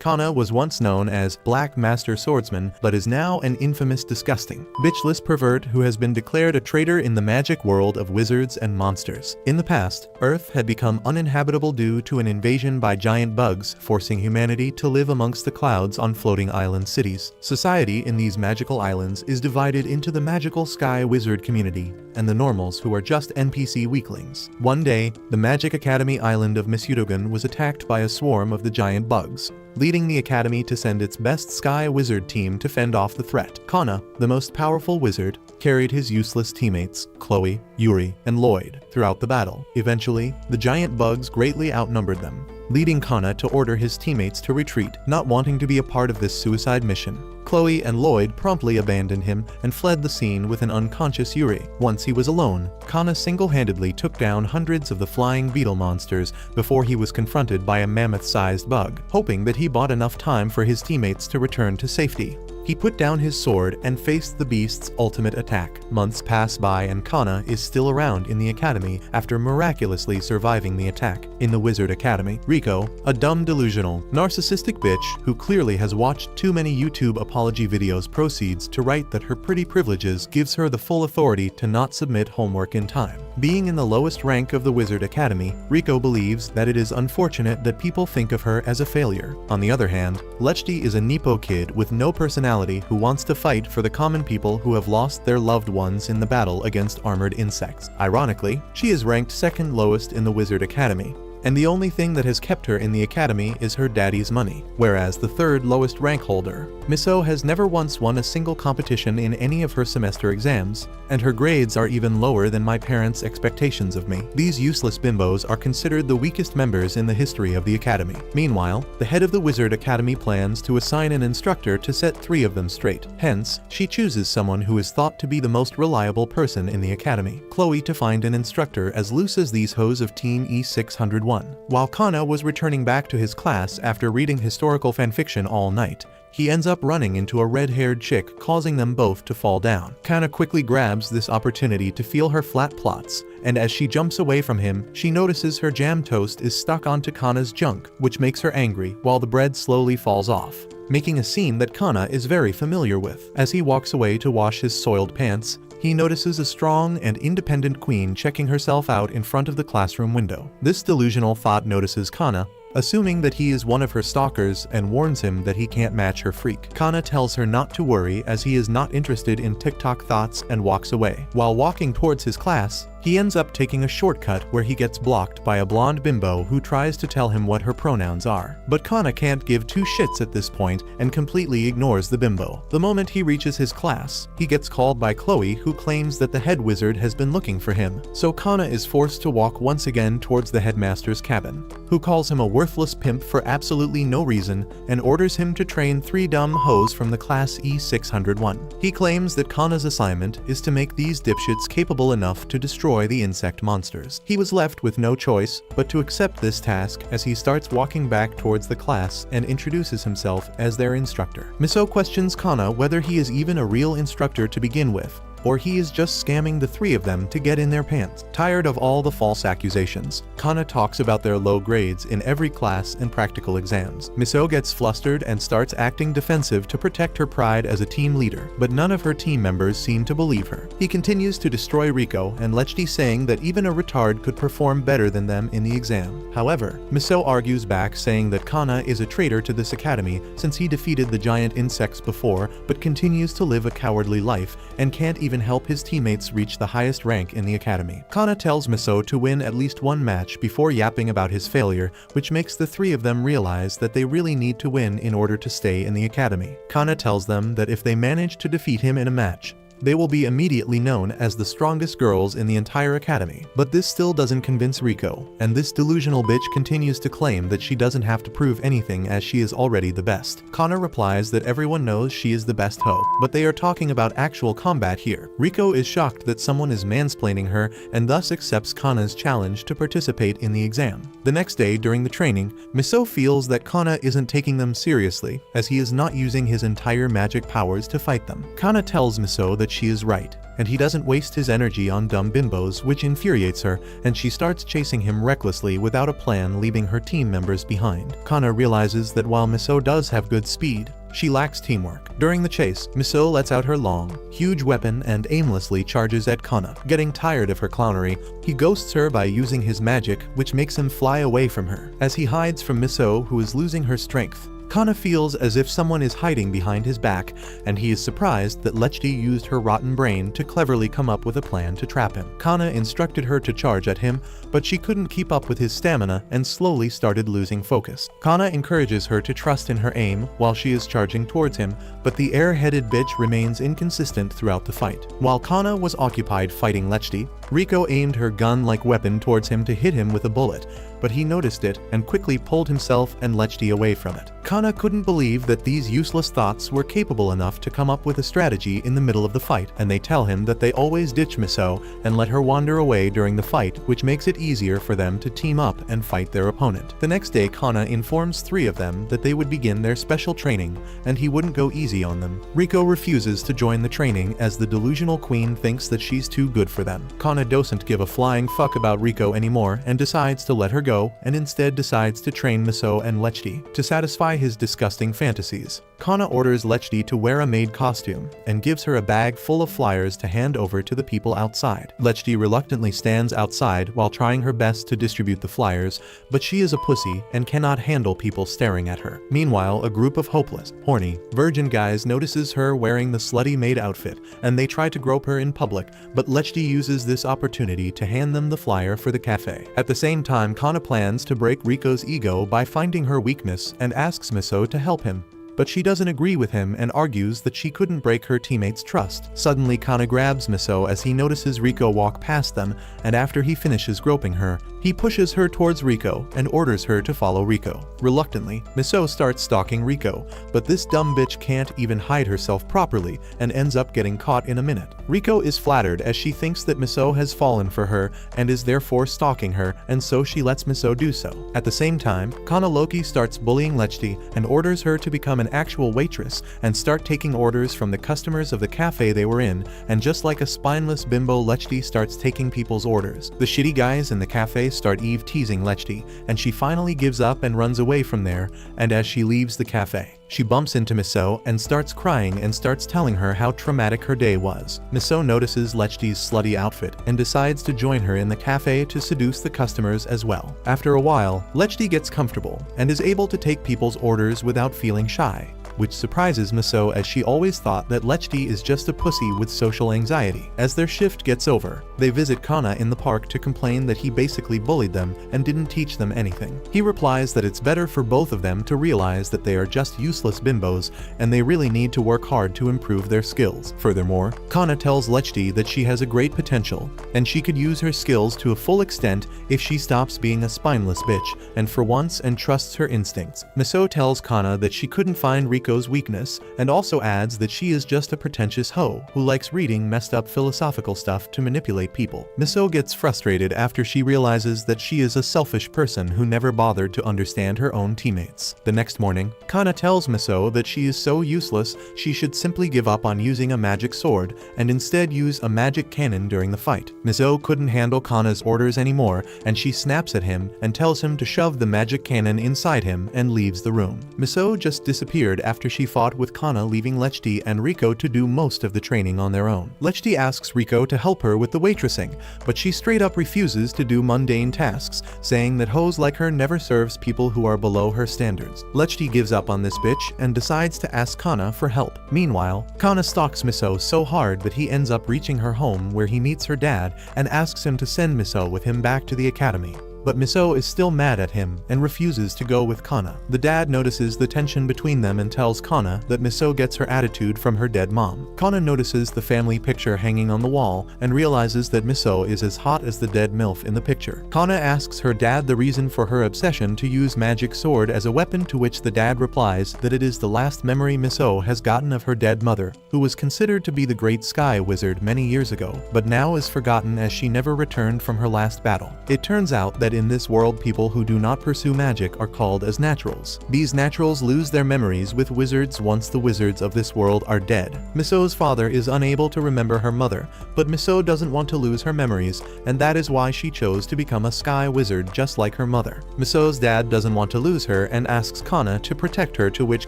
Kana was once known as Black Master Swordsman, but is now an infamous disgusting, bitchless pervert who has been declared a traitor in the magic world of wizards and monsters. In the past, Earth had become uninhabitable due to an invasion by giant bugs, forcing humanity to live amongst the clouds on floating island cities. Society in these magical islands is divided into the magical sky wizard community and the normals, who are just NPC weaklings. One day, the Magic Academy island of Misudogun was attacked by a swarm of the giant bugs, leading the academy to send its best sky wizard team to fend off the threat. Kana, the most powerful wizard, carried his useless teammates, Chloe, Yuri, and Lloyd, throughout the battle. Eventually, the giant bugs greatly outnumbered them, leading Kana to order his teammates to retreat, not wanting to be a part of this suicide mission. Chloe and Lloyd promptly abandoned him and fled the scene with an unconscious Yuri. Once he was alone, Kana single-handedly took down hundreds of the flying beetle monsters before he was confronted by a mammoth-sized bug. Hoping that he bought enough time for his teammates to return to safety, he put down his sword and faced the beast's ultimate attack. Months pass by and Kana is still around in the academy after miraculously surviving the attack. In the Wizard Academy, Riko, a dumb, delusional, narcissistic bitch who clearly has watched too many YouTube apology videos, proceeds to write that her pretty privileges gives her the full authority to not submit homework in time. Being in the lowest rank of the Wizard Academy, Riko believes that it is unfortunate that people think of her as a failure. On the other hand, Lechty is a Nepo kid with no personality who wants to fight for the common people who have lost their loved ones in the battle against armored insects. Ironically, she is ranked second lowest in the Wizard Academy, and the only thing that has kept her in the academy is her daddy's money, whereas the third lowest rank holder, Miso, has never once won a single competition in any of her semester exams, and her grades are even lower than my parents' expectations of me. These useless bimbos are considered the weakest members in the history of the academy. Meanwhile, the head of the Wizard Academy plans to assign an instructor to set 3 of them straight. Hence, she chooses someone who is thought to be the most reliable person in the academy, Chloe, to find an instructor as loose as these hoes of Team E601. While Kana was returning back to his class after reading historical fanfiction all night, he ends up running into a red-haired chick, causing them both to fall down. Kana quickly grabs this opportunity to feel her flat plots, and as she jumps away from him, she notices her jam toast is stuck onto Kana's junk, which makes her angry while the bread slowly falls off, making a scene that Kana is very familiar with. As he walks away to wash his soiled pants, he notices a strong and independent queen checking herself out in front of the classroom window. This delusional thought notices Kana, assuming that he is one of her stalkers, and warns him that he can't match her freak. Kana tells her not to worry as he is not interested in TikTok thoughts and walks away. While walking towards his class, he ends up taking a shortcut where he gets blocked by a blonde bimbo who tries to tell him what her pronouns are. But Kana can't give 2 shits at this point and completely ignores the bimbo. The moment he reaches his class, he gets called by Chloe, who claims that the head wizard has been looking for him. So Kana is forced to walk once again towards the headmaster's cabin, who calls him a worthless pimp for absolutely no reason and orders him to train 3 dumb hoes from the class E601. He claims that Kana's assignment is to make these dipshits capable enough to destroy the insect monsters. He was left with no choice but to accept this task as he starts walking back towards the class and introduces himself as their instructor. Miso questions Kana whether he is even a real instructor to begin with, or he is just scamming the 3 of them to get in their pants. Tired of all the false accusations, Kana talks about their low grades in every class and practical exams. Miso gets flustered and starts acting defensive to protect her pride as a team leader, but none of her team members seem to believe her. He continues to destroy Riko and Lechty, saying that even a retard could perform better than them in the exam. However, Miso argues back, saying that Kana is a traitor to this academy since he defeated the giant insects before but continues to live a cowardly life and can't even help his teammates reach the highest rank in the academy. Kana tells Miso to win at least 1 match before yapping about his failure, which makes the 3 of them realize that they really need to win in order to stay in the academy. Kana tells them that if they manage to defeat him in a match, they will be immediately known as the strongest girls in the entire academy. But this still doesn't convince Riko, and this delusional bitch continues to claim that she doesn't have to prove anything as she is already the best. Kana replies that everyone knows she is the best hoe, but they are talking about actual combat here. Riko is shocked that someone is mansplaining her and thus accepts Kana's challenge to participate in the exam. The next day during the training, Miso feels that Kana isn't taking them seriously as he is not using his entire magic powers to fight them. Kana tells Miso that she is right, and he doesn't waste his energy on dumb bimbos, which infuriates her, and she starts chasing him recklessly without a plan, leaving her team members behind. Kana realizes that while Miso does have good speed, she lacks teamwork. During the chase, Miso lets out her long, huge weapon and aimlessly charges at Kana. Getting tired of her clownery, he ghosts her by using his magic, which makes him fly away from her. As he hides from Miso, who is losing her strength, Kana feels as if someone is hiding behind his back, and he is surprised that Lechti used her rotten brain to cleverly come up with a plan to trap him. Kana instructed her to charge at him, but she couldn't keep up with his stamina and slowly started losing focus. Kana encourages her to trust in her aim while she is charging towards him, but the air-headed bitch remains inconsistent throughout the fight. While Kana was occupied fighting Lechti, Riko aimed her gun-like weapon towards him to hit him with a bullet, but he noticed it and quickly pulled himself and Lechti away from it. Kana couldn't believe that these useless thoughts were capable enough to come up with a strategy in the middle of the fight, and they tell him that they always ditch Miso and let her wander away during the fight, which makes it easier for them to team up and fight their opponent. The next day, Kana informs 3 of them that they would begin their special training, and he wouldn't go easy on them. Riko refuses to join the training as the delusional queen thinks that she's too good for them. Kana doesn't give a flying fuck about Riko anymore and decides to let her go, and instead decides to train Miso and Lechti to satisfy his disgusting fantasies. Kana orders Lechti to wear a maid costume and gives her a bag full of flyers to hand over to the people outside. Lechti reluctantly stands outside while trying her best to distribute the flyers, but she is a pussy and cannot handle people staring at her. Meanwhile, a group of hopeless, horny, virgin guys notices her wearing the slutty maid outfit, and they try to grope her in public, but Lechti uses this opportunity to hand them the flyer for the cafe. At the same time, Kana plans to break Riko's ego by finding her weakness and asks Miso to help him. But she doesn't agree with him and argues that she couldn't break her teammates' trust. Suddenly, Kana grabs Miso as he notices Riko walk past them, and after he finishes groping her, he pushes her towards Riko and orders her to follow Riko. Reluctantly, Miso starts stalking Riko, but this dumb bitch can't even hide herself properly and ends up getting caught in a minute. Riko is flattered as she thinks that Miso has fallen for her and is therefore stalking her, and so she lets Miso do so. At the same time, Kana Loki starts bullying Lechti and orders her to become an actual waitress and start taking orders from the customers of the cafe they were in, and just like a spineless bimbo, Lechti starts taking people's orders. The shitty guys in the cafe start teasing Lechti, and she finally gives up and runs away from there, and as she leaves the cafe, she bumps into Miso and starts crying and starts telling her how traumatic her day was. Miso notices Lechti's slutty outfit and decides to join her in the cafe to seduce the customers as well. After a while, Lechti gets comfortable and is able to take people's orders without feeling shy, which surprises Miso as she always thought that Lechti is just a pussy with social anxiety. As their shift gets over, they visit Kana in the park to complain that he basically bullied them and didn't teach them anything. He replies that it's better for both of them to realize that they are just useless bimbos and they really need to work hard to improve their skills. Furthermore, Kana tells Lechti that she has a great potential and she could use her skills to a full extent if she stops being a spineless bitch and for once and trusts her instincts. Miso tells Kana that she couldn't find Riko's weakness and also adds that she is just a pretentious hoe who likes reading messed up philosophical stuff to manipulate people. Miso gets frustrated after she realizes that she is a selfish person who never bothered to understand her own teammates. The next morning, Kana tells Miso that she is so useless she should simply give up on using a magic sword and instead use a magic cannon during the fight. Miso couldn't handle Kana's orders anymore and she snaps at him and tells him to shove the magic cannon inside him and leaves the room. Miso just disappeared after she fought with Kana, leaving Lechti and Riko to do most of the training on their own. Lechti asks Riko to help her with the waitressing, but she straight up refuses to do mundane tasks, saying that hoes like her never serves people who are below her standards. Lechti gives up on this bitch and decides to ask Kana for help. Meanwhile, Kana stalks Miso so hard that he ends up reaching her home where he meets her dad and asks him to send Miso with him back to the academy. But Miso is still mad at him and refuses to go with Kana. The dad notices the tension between them and tells Kana that Miso gets her attitude from her dead mom. Kana notices the family picture hanging on the wall and realizes that Miso is as hot as the dead MILF in the picture. Kana asks her dad the reason for her obsession to use magic sword as a weapon, to which the dad replies that it is the last memory Miso has gotten of her dead mother, who was considered to be the great sky wizard many years ago, but now is forgotten as she never returned from her last battle. It turns out that said in this world people who do not pursue magic are called as naturals. These naturals lose their memories with wizards once the wizards of this world are dead. Miso's father is unable to remember her mother, but Miso doesn't want to lose her memories, and that is why she chose to become a sky wizard just like her mother. Miso's dad doesn't want to lose her and asks Kana to protect her, to which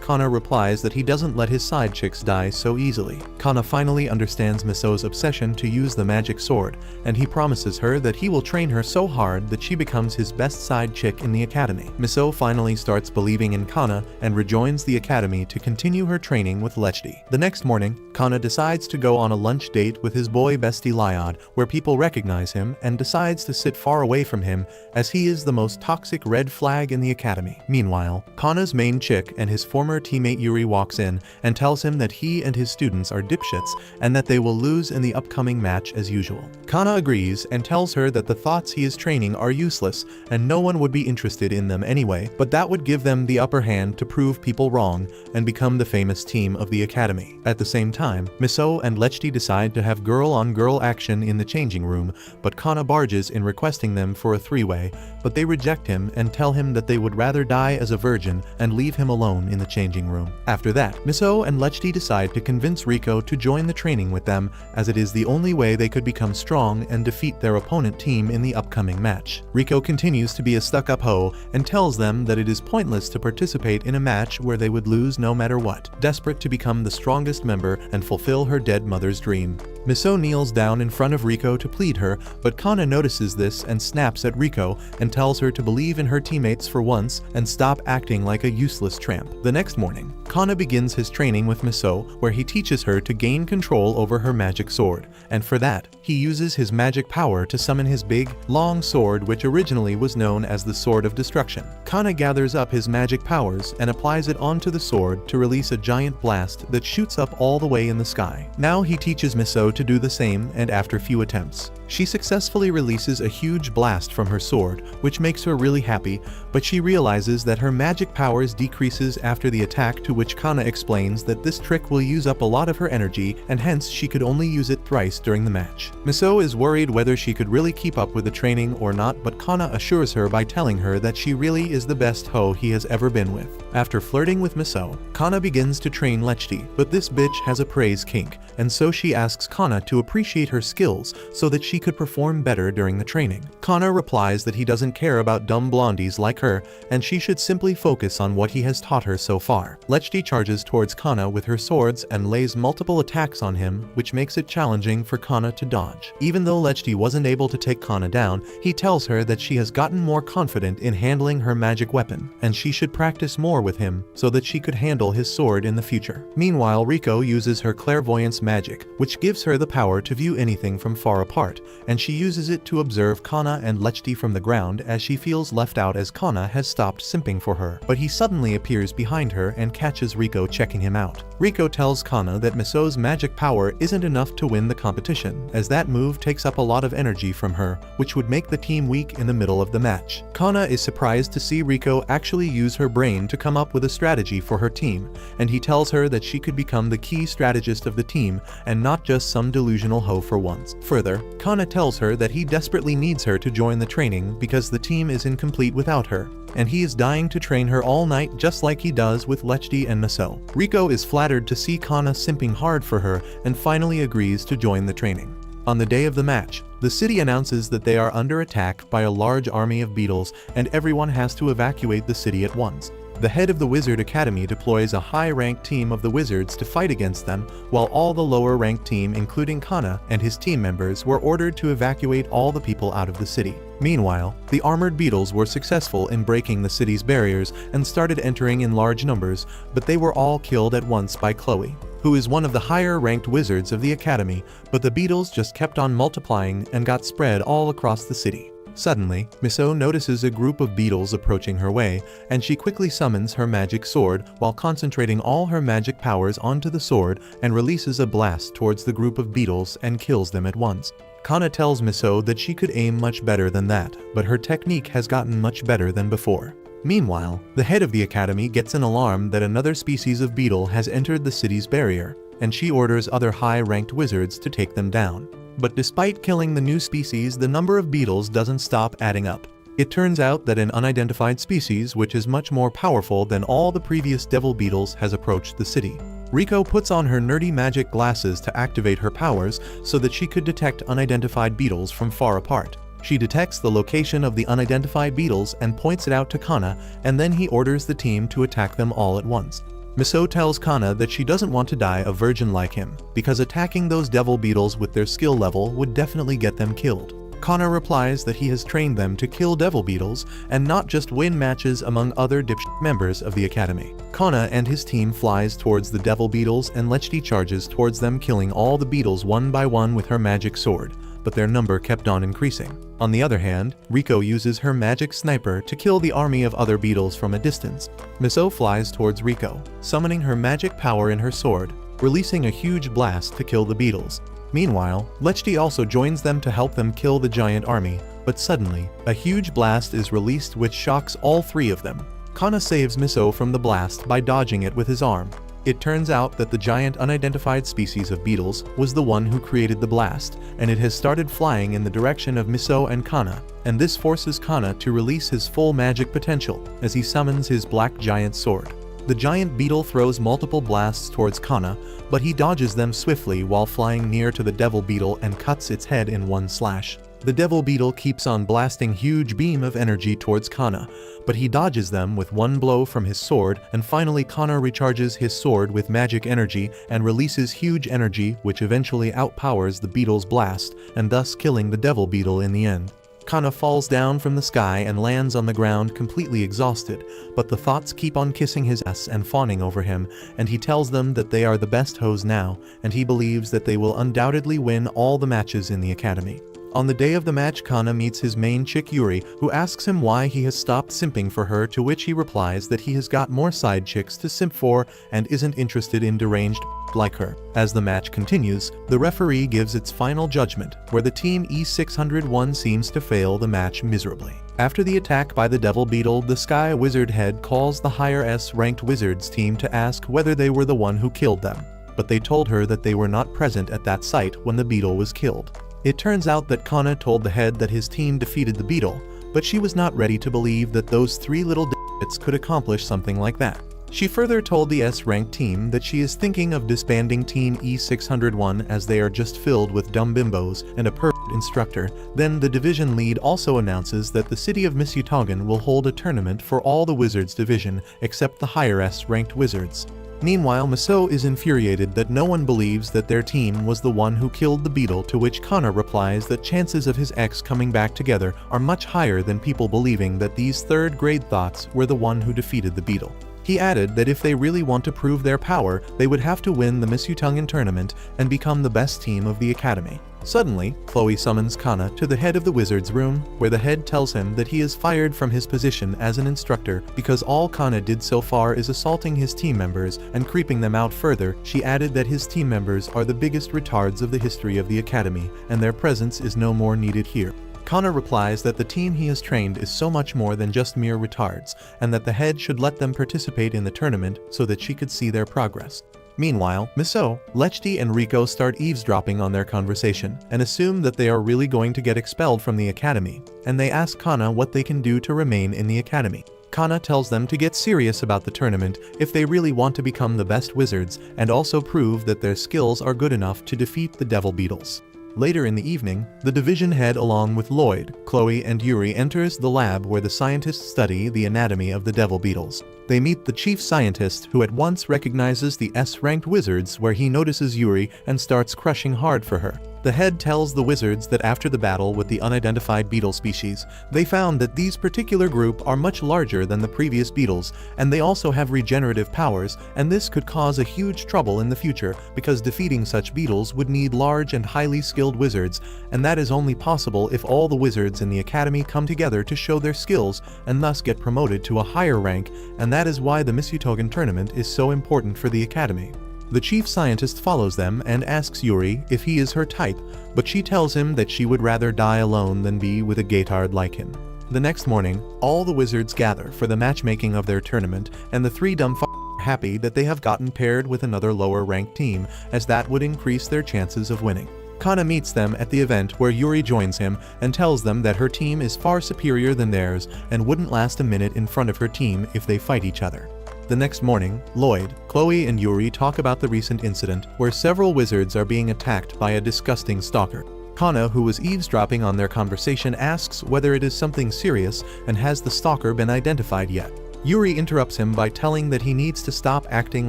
Kana replies that he doesn't let his side chicks die so easily. Kana finally understands Miso's obsession to use the magic sword, and he promises her that he will train her so hard that she becomes his best side chick in the academy. Miso finally starts believing in Kana and rejoins the academy to continue her training with Lechty. The next morning, Kana decides to go on a lunch date with his boy bestie Lyod, where people recognize him, and decides to sit far away from him as he is the most toxic red flag in the academy. Meanwhile, Kana's main chick and his former teammate Yuri walks in and tells him that he and his students are dipshits and that they will lose in the upcoming match as usual. Kana agrees and tells her that the thoughts he is training are useless and no one would be interested in them anyway, but that would give them the upper hand to prove people wrong and become the famous team of the academy. At the same time, Miso and Lechty decide to have girl-on-girl action in the changing room, but Kana barges in requesting them for a three-way, but they reject him and tell him that they would rather die as a virgin and leave him alone in the changing room. After that, Miso and Lechty decide to convince Riko to join the training with them, as it is the only way they could become strong and defeat their opponent team in the upcoming match. Riko continues to be a stuck-up hoe and tells them that it is pointless to participate in a match where they would lose no matter what, desperate to become the strongest member and fulfill her dead mother's dream. Miso kneels down in front of Riko to plead her, but Kana notices this and snaps at Riko and tells her to believe in her teammates for once and stop acting like a useless tramp. The next morning, Kana begins his training with Miso, where he teaches her to gain control over her magic sword, and for that, he uses his magic power to summon his big, long sword, which originally was known as the Sword of Destruction. Kana gathers up his magic powers and applies it onto the sword to release a giant blast that shoots up all the way in the sky. Now he teaches Miso to do the same, and after few attempts, she successfully releases a huge blast from her sword, which makes her really happy, but she realizes that her magic powers decreases after the attack, to which Kana explains that this trick will use up a lot of her energy and hence she could only use it thrice during the match. Miso is worried whether she could really keep up with the training or not, but Kana assures her by telling her that she really is the best hoe he has ever been with. After flirting with Miso, Kana begins to train Lechty, but this bitch has a praise kink, and so she asks Kana to appreciate her skills so that she could perform better during the training. Kana replies that he doesn't care about dumb blondies like her, and she should simply focus on what he has taught her so far. Lechty charges towards Kana with her swords and lays multiple attacks on him, which makes it challenging for Kana to dodge. Even though Lechty wasn't able to take Kana down, he tells her that she has gotten more confident in handling her magic weapon, and she should practice more with him so that she could handle his sword in the future. Meanwhile, Riko uses her clairvoyance magic, which gives her the power to view anything from far apart, and she uses it to observe Kana and Lechty from the ground as she feels left out as Kana has stopped simping for her. But he suddenly appears behind her and catches Riko checking him out. Riko tells Kana that Miso's magic power isn't enough to win the competition, as that move takes up a lot of energy from her, which would make the team weak in the middle of the match. Kana is surprised to see Riko actually use her brain to come up with a strategy for her team, and he tells her that she could become the key strategist of the team and not just some delusional hoe for once. Further, Kana tells her that he desperately needs her to join the training because the team is incomplete without her, and he is dying to train her all night just like he does with Lechty and Miso. Riko is flattered to see Kana simping hard for her and finally agrees to join the training. On the day of the match, the city announces that they are under attack by a large army of beetles and everyone has to evacuate the city at once. The head of the Wizard Academy deploys a high-ranked team of the wizards to fight against them, while all the lower-ranked team, including Kana and his team members, were ordered to evacuate all the people out of the city. Meanwhile, the armored beetles were successful in breaking the city's barriers and started entering in large numbers, but they were all killed at once by Chloe, who is one of the higher-ranked wizards of the academy, but the beetles just kept on multiplying and got spread all across the city. Suddenly, Miso notices a group of beetles approaching her way, and she quickly summons her magic sword while concentrating all her magic powers onto the sword and releases a blast towards the group of beetles and kills them at once. Kana tells Miso that she could aim much better than that, but her technique has gotten much better than before. Meanwhile, the head of the academy gets an alarm that another species of beetle has entered the city's barrier, and she orders other high-ranked wizards to take them down. But despite killing the new species, the number of beetles doesn't stop adding up. It turns out that an unidentified species which is much more powerful than all the previous devil beetles has approached the city. Riko puts on her nerdy magic glasses to activate her powers so that she could detect unidentified beetles from far apart. She detects the location of the unidentified beetles and points it out to Kana, and then he orders the team to attack them all at once. Miso tells Kana that she doesn't want to die a virgin like him, because attacking those devil beetles with their skill level would definitely get them killed. Kana replies that he has trained them to kill devil beetles and not just win matches among other dipshit members of the academy. Kana and his team flies towards the devil beetles and Lechty charges towards them, killing all the beetles one by one with her magic sword, but their number kept on increasing. On the other hand, Riko uses her magic sniper to kill the army of other beetles from a distance. Miso flies towards Riko, summoning her magic power in her sword, releasing a huge blast to kill the beetles. Meanwhile, Lechty also joins them to help them kill the giant army, but suddenly, a huge blast is released which shocks all three of them. Kana saves Miso from the blast by dodging it with his arm. It turns out that the giant unidentified species of beetles was the one who created the blast, and it has started flying in the direction of Miso and Kana, and this forces Kana to release his full magic potential as he summons his black giant sword. The giant beetle throws multiple blasts towards Kana, but he dodges them swiftly while flying near to the devil beetle and cuts its head in one slash. The devil beetle keeps on blasting huge beam of energy towards Kana, but he dodges them with one blow from his sword, and finally Kana recharges his sword with magic energy and releases huge energy which eventually outpowers the beetle's blast, and thus killing the devil beetle in the end. Kana falls down from the sky and lands on the ground completely exhausted, but the thoughts keep on kissing his ass and fawning over him, and he tells them that they are the best hoes now, and he believes that they will undoubtedly win all the matches in the academy. On the day of the match, Kana meets his main chick Yuri, who asks him why he has stopped simping for her, to which he replies that he has got more side chicks to simp for and isn't interested in deranged like her. As the match continues, the referee gives its final judgment, where the team E601 seems to fail the match miserably. After the attack by the devil beetle, the Sky Wizard head calls the higher S-ranked wizards team to ask whether they were the one who killed them, but they told her that they were not present at that site when the beetle was killed. It turns out that Kana told the head that his team defeated the beetle, but she was not ready to believe that those three little d***ts could accomplish something like that. She further told the S-ranked team that she is thinking of disbanding Team E601 as they are just filled with dumb bimbos and a pervert instructor. Then the division lead also announces that the city of Misutagan will hold a tournament for all the wizards division except the higher S-ranked wizards. Meanwhile, Miso is infuriated that no one believes that their team was the one who killed the beetle, to which Kana replies that chances of his ex coming back together are much higher than people believing that these third-grade thoughts were the one who defeated the beetle. He added that if they really want to prove their power, they would have to win the Misutagan tournament and become the best team of the academy. Suddenly, Chloe summons Kana to the head of the wizard's room, where the head tells him that he is fired from his position as an instructor because all Kana did so far is assaulting his team members and creeping them out further. She added that his team members are the biggest retards of the history of the academy, and their presence is no more needed here. Kana replies that the team he has trained is so much more than just mere retards, and that the head should let them participate in the tournament so that she could see their progress. Meanwhile, Miso, Lechty, and Riko start eavesdropping on their conversation and assume that they are really going to get expelled from the academy, and they ask Kana what they can do to remain in the academy. Kana tells them to get serious about the tournament if they really want to become the best wizards and also prove that their skills are good enough to defeat the devil beetles. Later in the evening, the division head along with Lloyd, Chloe, and Yuri enters the lab where the scientists study the anatomy of the devil beetles. They meet the chief scientist, who at once recognizes the S-ranked wizards, where he notices Yuri and starts crushing hard for her. The head tells the wizards that after the battle with the unidentified beetle species, they found that these particular group are much larger than the previous beetles, and they also have regenerative powers, and this could cause a huge trouble in the future because defeating such beetles would need large and highly skilled wizards, and that is only possible if all the wizards in the academy come together to show their skills and thus get promoted to a higher rank, and that is why the Misutagan tournament is so important for the academy. The chief scientist follows them and asks Yuri if he is her type, but she tells him that she would rather die alone than be with a gaitard like him. The next morning, all the wizards gather for the matchmaking of their tournament, and the three dumb are happy that they have gotten paired with another lower-ranked team, as that would increase their chances of winning. Kana meets them at the event where Yuri joins him and tells them that her team is far superior than theirs and wouldn't last a minute in front of her team if they fight each other. The next morning, Lloyd, Chloe and Yuri talk about the recent incident where several wizards are being attacked by a disgusting stalker. Kana, who was eavesdropping on their conversation, asks whether it is something serious and has the stalker been identified yet. Yuri interrupts him by telling that he needs to stop acting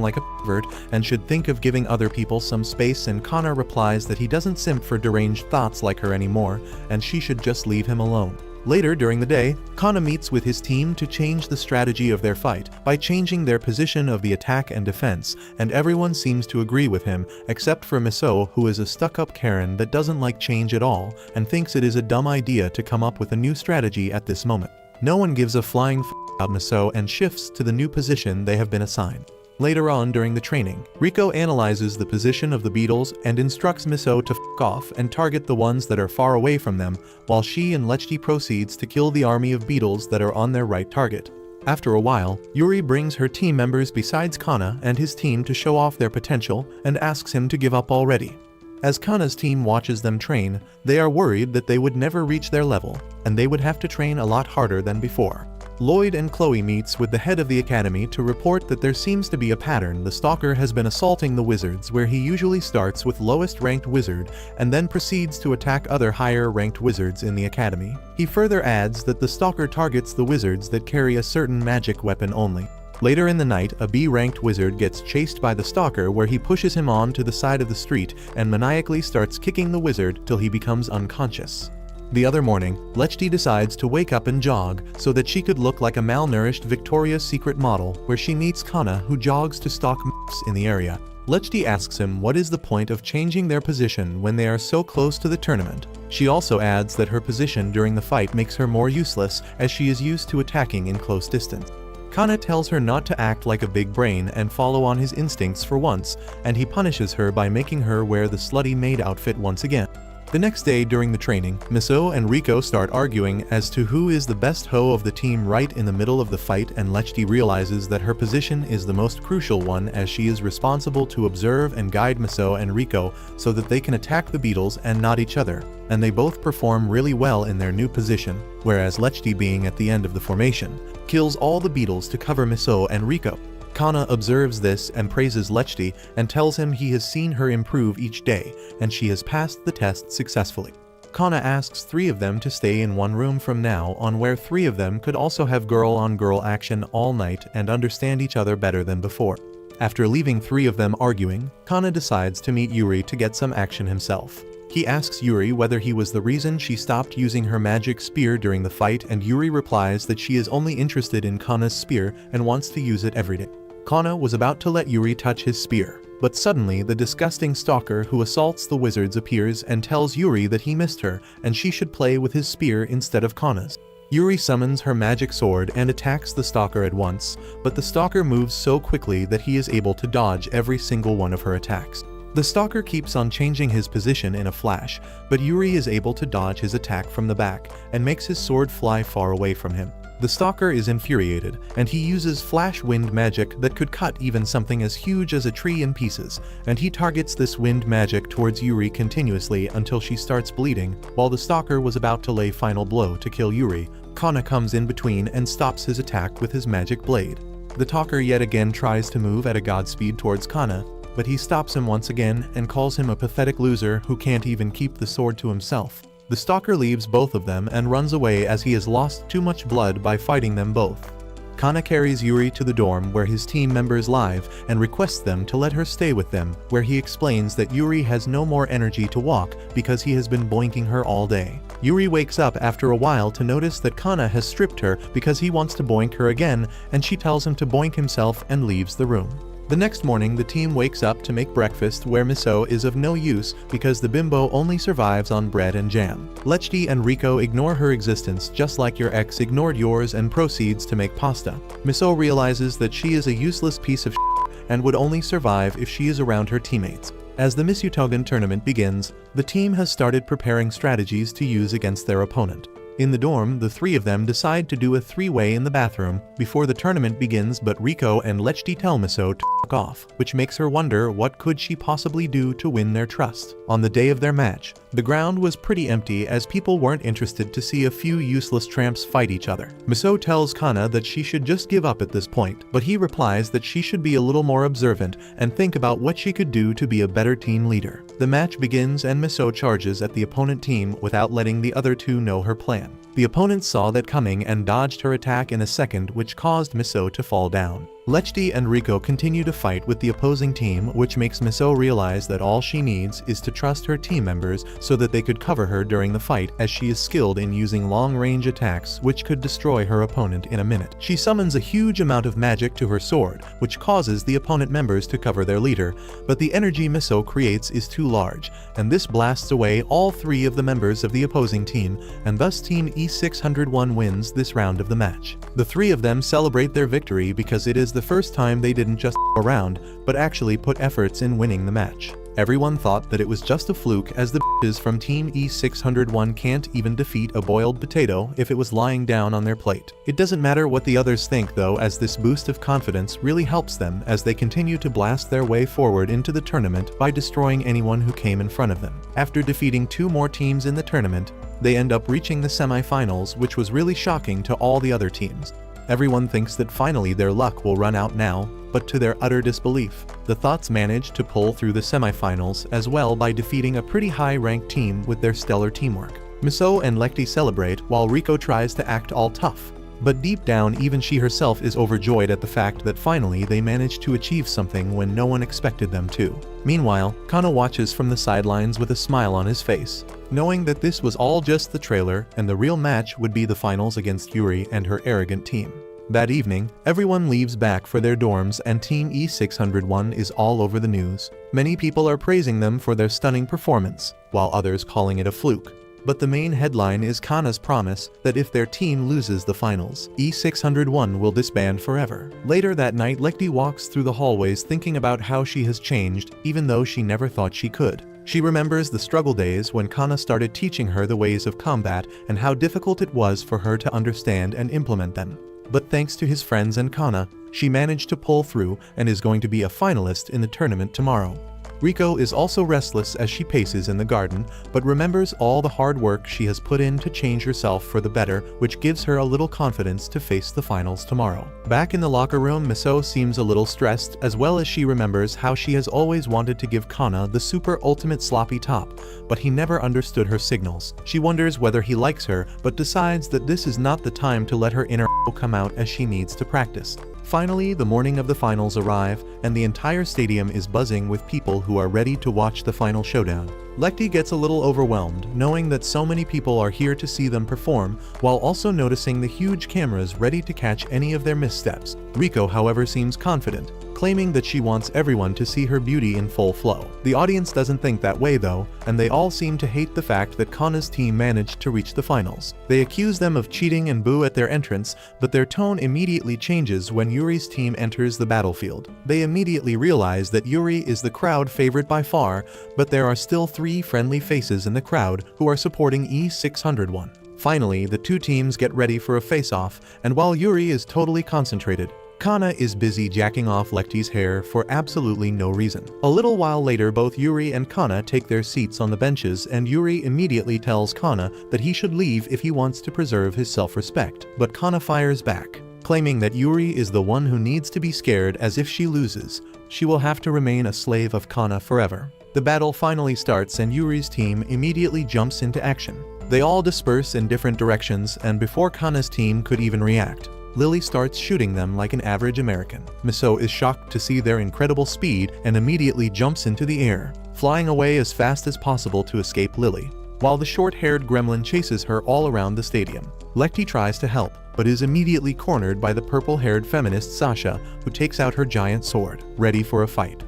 like a pervert and should think of giving other people some space, and Kana replies that he doesn't simp for deranged thoughts like her anymore and she should just leave him alone. Later during the day, Kana meets with his team to change the strategy of their fight by changing their position of the attack and defense, and everyone seems to agree with him except for Miso, who is a stuck-up Karen that doesn't like change at all and thinks it is a dumb idea to come up with a new strategy at this moment. No one gives a flying f about Miso and shifts to the new position they have been assigned. Later on during the training, Riko analyzes the position of the beetles and instructs Miso to f off and target the ones that are far away from them, while she and Lechty proceeds to kill the army of beetles that are on their right target. After a while, Yuri brings her team members besides Kana and his team to show off their potential and asks him to give up already. As Kana's team watches them train, they are worried that they would never reach their level, and they would have to train a lot harder than before. Lloyd and Chloe meets with the head of the academy to report that there seems to be a pattern. The stalker has been assaulting the wizards, where he usually starts with lowest ranked wizard and then proceeds to attack other higher ranked wizards in the academy. He further adds that the stalker targets the wizards that carry a certain magic weapon only. Later in the night, a B-ranked wizard gets chased by the stalker, where he pushes him on to the side of the street and maniacally starts kicking the wizard till he becomes unconscious. The other morning, Lechty decides to wake up and jog so that she could look like a malnourished Victoria's Secret model, where she meets Kana, who jogs to stalk m***s in the area. Lechty asks him what is the point of changing their position when they are so close to the tournament. She also adds that her position during the fight makes her more useless, as she is used to attacking in close distance. Kana tells her not to act like a big brain and follow on his instincts for once, and he punishes her by making her wear the slutty maid outfit once again. The next day during the training, Miso and Riko start arguing as to who is the best hoe of the team right in the middle of the fight, and Lechty realizes that her position is the most crucial one, as she is responsible to observe and guide Miso and Riko so that they can attack the beetles and not each other, and they both perform really well in their new position, whereas Lechty, being at the end of the formation, kills all the beetles to cover Miso and Riko. Kana observes this and praises Lechty and tells him he has seen her improve each day and she has passed the test successfully. Kana asks 3 of them to stay in one room from now on, where 3 of them could also have girl-on-girl action all night and understand each other better than before. After leaving 3 of them arguing, Kana decides to meet Yuri to get some action himself. He asks Yuri whether he was the reason she stopped using her magic spear during the fight, and Yuri replies that she is only interested in Kana's spear and wants to use it every day. Kana was about to let Yuri touch his spear, but suddenly the disgusting stalker who assaults the wizards appears and tells Yuri that he missed her and she should play with his spear instead of Kana's. Yuri summons her magic sword and attacks the stalker at once, but the stalker moves so quickly that he is able to dodge every single one of her attacks. The stalker keeps on changing his position in a flash, but Yuri is able to dodge his attack from the back and makes his sword fly far away from him. The stalker is infuriated, and he uses flash wind magic that could cut even something as huge as a tree in pieces, and he targets this wind magic towards Yuri continuously until she starts bleeding. While the stalker was about to lay final blow to kill Yuri, Kana comes in between and stops his attack with his magic blade. The talker yet again tries to move at a godspeed towards Kana, but he stops him once again and calls him a pathetic loser who can't even keep the sword to himself. The stalker leaves both of them and runs away as he has lost too much blood by fighting them both. Kana carries Yuri to the dorm where his team members live and requests them to let her stay with them, where he explains that Yuri has no more energy to walk because he has been boinking her all day. Yuri wakes up after a while to notice that Kana has stripped her because he wants to boink her again, and she tells him to boink himself and leaves the room. The next morning, the team wakes up to make breakfast, where Miso is of no use because the bimbo only survives on bread and jam. Lechty and Riko ignore her existence just like your ex ignored yours and proceeds to make pasta. Miso realizes that she is a useless piece of shit and would only survive if she is around her teammates. As the Miss Utogan tournament begins, the team has started preparing strategies to use against their opponent. In the dorm, the three of them decide to do a three-way in the bathroom before the tournament begins, but Riko and Lechty tell Miso to f*** off, which makes her wonder what could she possibly do to win their trust. On the day of their match, the ground was pretty empty as people weren't interested to see a few useless tramps fight each other. Miso tells Kana that she should just give up at this point, but he replies that she should be a little more observant and think about what she could do to be a better team leader. The match begins and Miso charges at the opponent team without letting the other two know her plan. The opponents saw that coming and dodged her attack in a second, which caused Miso to fall down. Lechty and Riko continue to fight with the opposing team, which makes Miso realize that all she needs is to trust her team members so that they could cover her during the fight, as she is skilled in using long-range attacks which could destroy her opponent in a minute. She summons a huge amount of magic to her sword, which causes the opponent members to cover their leader, but the energy Miso creates is too large, and this blasts away all three of the members of the opposing team, and thus Team E601 wins this round of the match. The three of them celebrate their victory because it is the first time they didn't just around, but actually put efforts in winning the match. Everyone thought that it was just a fluke, as the bitches from Team E601 can't even defeat a boiled potato if it was lying down on their plate. It doesn't matter what the others think though, as this boost of confidence really helps them as they continue to blast their way forward into the tournament by destroying anyone who came in front of them. After defeating two more teams in the tournament, they end up reaching the semi-finals, which was really shocking to all the other teams. Everyone thinks that finally their luck will run out now, but to their utter disbelief, the Thoughts manage to pull through the semifinals as well by defeating a pretty high-ranked team with their stellar teamwork. Miso and Lechty celebrate while Riko tries to act all tough, but deep down even she herself is overjoyed at the fact that finally they managed to achieve something when no one expected them to. Meanwhile, Kana watches from the sidelines with a smile on his face, knowing that this was all just the trailer and the real match would be the finals against Yuri and her arrogant team. That evening, everyone leaves back for their dorms and Team E601 is all over the news. Many people are praising them for their stunning performance, while others calling it a fluke. But the main headline is Kana's promise that if their team loses the finals, E601 will disband forever. Later that night, Lechty walks through the hallways thinking about how she has changed, even though she never thought she could. She remembers the struggle days when Kana started teaching her the ways of combat and how difficult it was for her to understand and implement them. But thanks to his friends and Kana, she managed to pull through and is going to be a finalist in the tournament tomorrow. Riko is also restless as she paces in the garden, but remembers all the hard work she has put in to change herself for the better, which gives her a little confidence to face the finals tomorrow. Back in the locker room, Miso seems a little stressed, as well as she remembers how she has always wanted to give Kana the super ultimate sloppy top, but he never understood her signals. She wonders whether he likes her, but decides that this is not the time to let her inner come out as she needs to practice. Finally, the morning of the finals arrive, and the entire stadium is buzzing with people who are ready to watch the final showdown. Lechty gets a little overwhelmed, knowing that so many people are here to see them perform, while also noticing the huge cameras ready to catch any of their missteps. Riko, however, seems confident, claiming that she wants everyone to see her beauty in full flow. The audience doesn't think that way though, and they all seem to hate the fact that Kana's team managed to reach the finals. They accuse them of cheating and boo at their entrance, but their tone immediately changes when Yuri's team enters the battlefield. They immediately realize that Yuri is the crowd favorite by far, but there are still three friendly faces in the crowd who are supporting E601. Finally, the two teams get ready for a face-off, and while Yuri is totally concentrated, Kana is busy jacking off Lechty's hair for absolutely no reason. A little while later, both Yuri and Kana take their seats on the benches, and Yuri immediately tells Kana that he should leave if he wants to preserve his self-respect. But Kana fires back, claiming that Yuri is the one who needs to be scared, as if she loses, she will have to remain a slave of Kana forever. The battle finally starts and Yuri's team immediately jumps into action. They all disperse in different directions, and before Kana's team could even react, Lily starts shooting them like an average American. Miso is shocked to see their incredible speed and immediately jumps into the air, flying away as fast as possible to escape Lily, while the short-haired gremlin chases her all around the stadium. Lechty tries to help, but is immediately cornered by the purple-haired feminist Sasha, who takes out her giant sword, ready for a fight.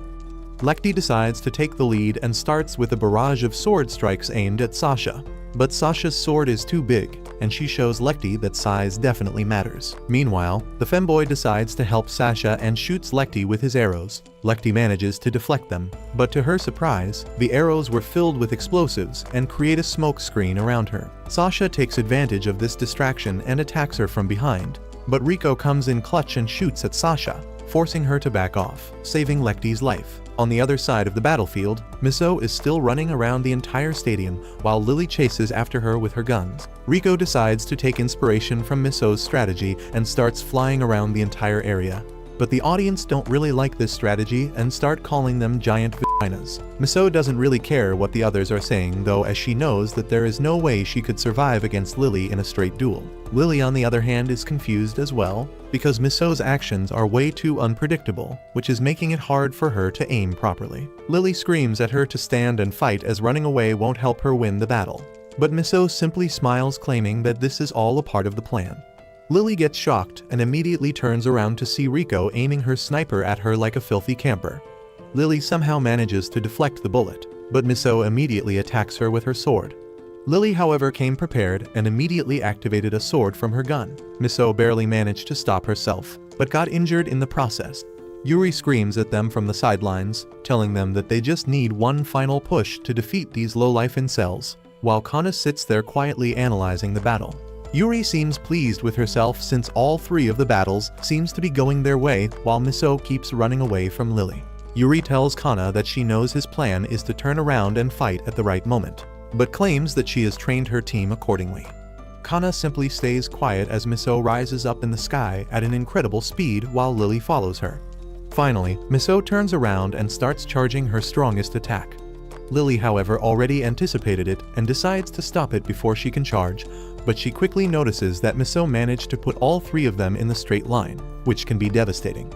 Lechty decides to take the lead and starts with a barrage of sword strikes aimed at Sasha, but Sasha's sword is too big, and she shows Lecty that size definitely matters. Meanwhile, the femboy decides to help Sasha and shoots Lecty with his arrows. Lecty manages to deflect them, but to her surprise, the arrows were filled with explosives and create a smoke screen around her. Sasha takes advantage of this distraction and attacks her from behind, but Rico comes in clutch and shoots at Sasha, forcing her to back off, saving Lecty's life. On the other side of the battlefield, Miso is still running around the entire stadium while Lily chases after her with her guns. Rico decides to take inspiration from Miso's strategy and starts flying around the entire area. But the audience don't really like this strategy and start calling them giant vaginas. Miso doesn't really care what the others are saying though, as she knows that there is no way she could survive against Lily in a straight duel. Lily on the other hand is confused as well, because Miso's actions are way too unpredictable, which is making it hard for her to aim properly. Lily screams at her to stand and fight as running away won't help her win the battle. But Miso simply smiles, claiming that this is all a part of the plan. Lily gets shocked and immediately turns around to see Rico aiming her sniper at her like a filthy camper. Lily somehow manages to deflect the bullet, but Miso immediately attacks her with her sword. Lily, however, came prepared and immediately activated a sword from her gun. Miso barely managed to stop herself, but got injured in the process. Yuri screams at them from the sidelines, telling them that they just need one final push to defeat these low-life incels, while Kana sits there quietly analyzing the battle. Yuri seems pleased with herself since all three of the battles seems to be going their way while Miso keeps running away from Lily. Yuri tells Kana that she knows his plan is to turn around and fight at the right moment, but claims that she has trained her team accordingly. Kana simply stays quiet as Miso rises up in the sky at an incredible speed while Lily follows her. Finally, Miso turns around and starts charging her strongest attack. Lily, however, already anticipated it and decides to stop it before she can charge, but she quickly notices that Miso managed to put all three of them in the straight line, which can be devastating.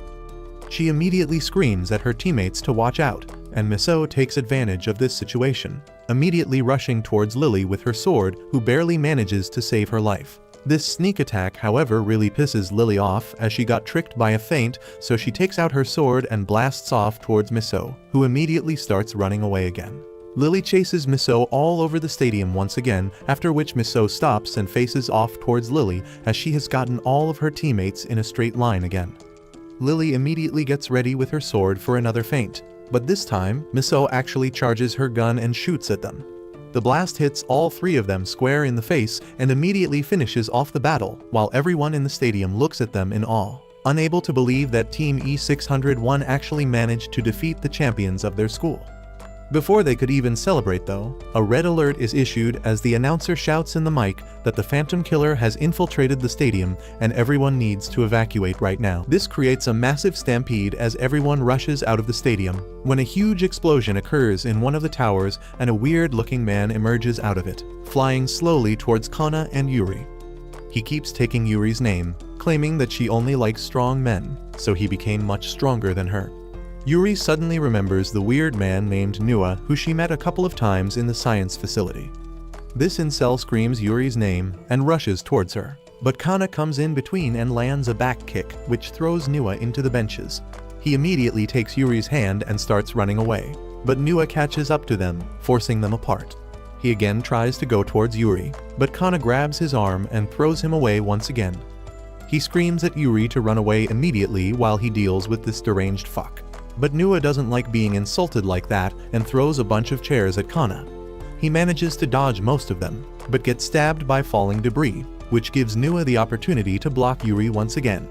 She immediately screams at her teammates to watch out, and Miso takes advantage of this situation, immediately rushing towards Lily with her sword, who barely manages to save her life. This sneak attack, however, really pisses Lily off as she got tricked by a feint, so she takes out her sword and blasts off towards Miso, who immediately starts running away again. Lily chases Miso all over the stadium once again, after which Miso stops and faces off towards Lily as she has gotten all of her teammates in a straight line again. Lily immediately gets ready with her sword for another feint, but this time, Miso actually charges her gun and shoots at them. The blast hits all three of them square in the face and immediately finishes off the battle, while everyone in the stadium looks at them in awe, unable to believe that Team E601 actually managed to defeat the champions of their school. Before they could even celebrate though, a red alert is issued as the announcer shouts in the mic that the Phantom Killer has infiltrated the stadium and everyone needs to evacuate right now. This creates a massive stampede as everyone rushes out of the stadium, when a huge explosion occurs in one of the towers and a weird-looking man emerges out of it, flying slowly towards Kana and Yuri. He keeps taking Yuri's name, claiming that she only likes strong men, so he became much stronger than her. Yuri suddenly remembers the weird man named Nua who she met a couple of times in the science facility. This incel screams Yuri's name and rushes towards her, but Kana comes in between and lands a back kick which throws Nua into the benches. He immediately takes Yuri's hand and starts running away, but Nua catches up to them, forcing them apart. He again tries to go towards Yuri, but Kana grabs his arm and throws him away once again. He screams at Yuri to run away immediately while he deals with this deranged fuck. But Nua doesn't like being insulted like that and throws a bunch of chairs at Kana. He manages to dodge most of them, but gets stabbed by falling debris, which gives Nua the opportunity to block Yuri once again.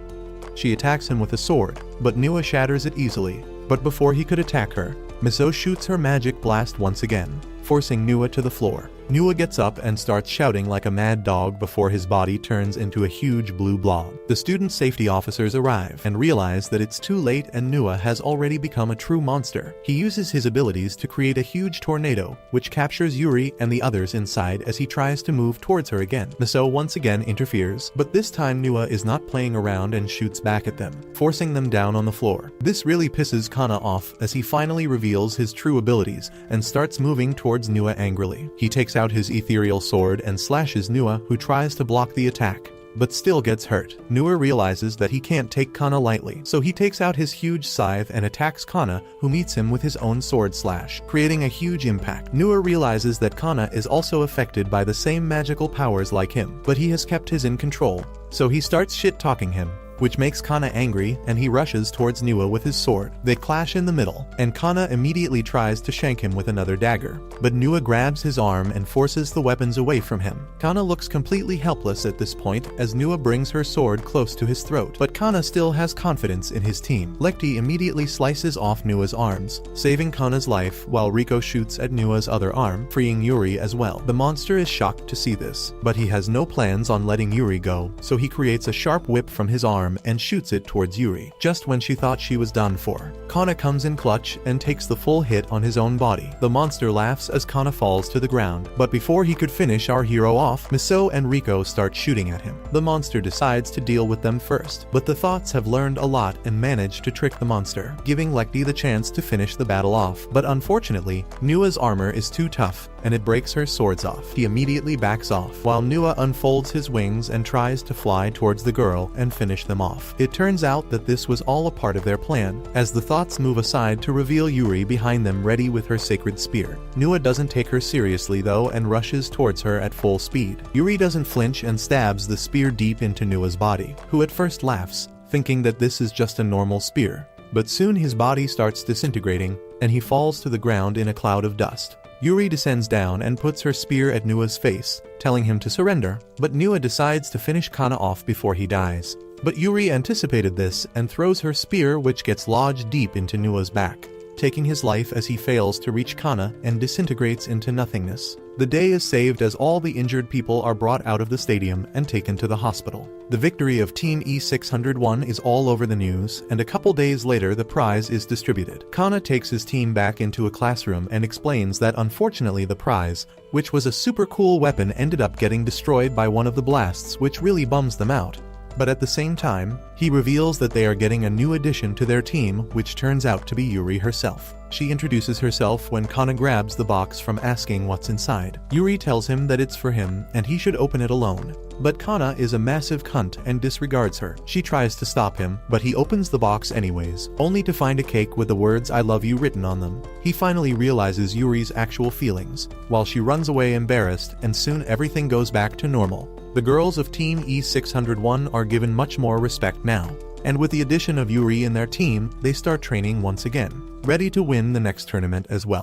She attacks him with a sword, but Nua shatters it easily. But before he could attack her, Miso shoots her magic blast once again, forcing Nua to the floor. Nua gets up and starts shouting like a mad dog before his body turns into a huge blue blob. The student safety officers arrive and realize that it's too late and Nua has already become a true monster. He uses his abilities to create a huge tornado, which captures Yuri and the others inside as he tries to move towards her again. Miso once again interferes, but this time Nua is not playing around and shoots back at them, forcing them down on the floor. This really pisses Kana off as he finally reveals his true abilities and starts moving towards Nua angrily. He takes out his ethereal sword and slashes Nua, who tries to block the attack. but still gets hurt. Nua realizes that he can't take Kana lightly, so he takes out his huge scythe and attacks Kana, who meets him with his own sword slash, creating a huge impact. Nua realizes that Kana is also affected by the same magical powers like him, but he has kept his in control, so he starts shit-talking him, which makes Kana angry, and he rushes towards Nua with his sword. They clash in the middle, and Kana immediately tries to shank him with another dagger, but Nua grabs his arm and forces the weapons away from him. Kana looks completely helpless at this point as Nua brings her sword close to his throat, but Kana still has confidence in his team. Lekti immediately slices off Nua's arms, saving Kana's life, while Riko shoots at Nua's other arm, freeing Yuri as well. The monster is shocked to see this, but he has no plans on letting Yuri go, so he creates a sharp whip from his arm and shoots it towards Yuri, just when she thought she was done for. Kana comes in clutch and takes the full hit on his own body. The monster laughs as Kana falls to the ground, but before he could finish our hero off, Miso and Riko start shooting at him. The monster decides to deal with them first, but the thoughts have learned a lot and manage to trick the monster, giving Lekti the chance to finish the battle off. But unfortunately, Nua's armor is too tough, and it breaks her swords off. He immediately backs off, while Nua unfolds his wings and tries to fly towards the girl and finish them off. It turns out that this was all a part of their plan, as the thoughts move aside to reveal Yuri behind them ready with her sacred spear. Nua doesn't take her seriously though and rushes towards her at full speed. Yuri doesn't flinch and stabs the spear deep into Nua's body, who at first laughs, thinking that this is just a normal spear. But soon his body starts disintegrating, and he falls to the ground in a cloud of dust. Yuri descends down and puts her spear at Nua's face, telling him to surrender, but Nua decides to finish Kana off before he dies. But Yuri anticipated this and throws her spear, which gets lodged deep into Nua's back, taking his life as he fails to reach Kana and disintegrates into nothingness. The day is saved as all the injured people are brought out of the stadium and taken to the hospital. The victory of Team E601 is all over the news, and a couple days later the prize is distributed. Kana takes his team back into a classroom and explains that unfortunately the prize, which was a super cool weapon, ended up getting destroyed by one of the blasts, which really bums them out. But at the same time, he reveals that they are getting a new addition to their team, which turns out to be Yuri herself. She introduces herself when Kana grabs the box from asking what's inside. Yuri tells him that it's for him and he should open it alone. But Kana is a massive cunt and disregards her. She tries to stop him, but he opens the box anyways, only to find a cake with the words "I love you" written on them. He finally realizes Yuri's actual feelings, while she runs away embarrassed, and soon everything goes back to normal. The girls of Team E601 are given much more respect now, and with the addition of Yuri in their team, they start training once again, ready to win the next tournament as well.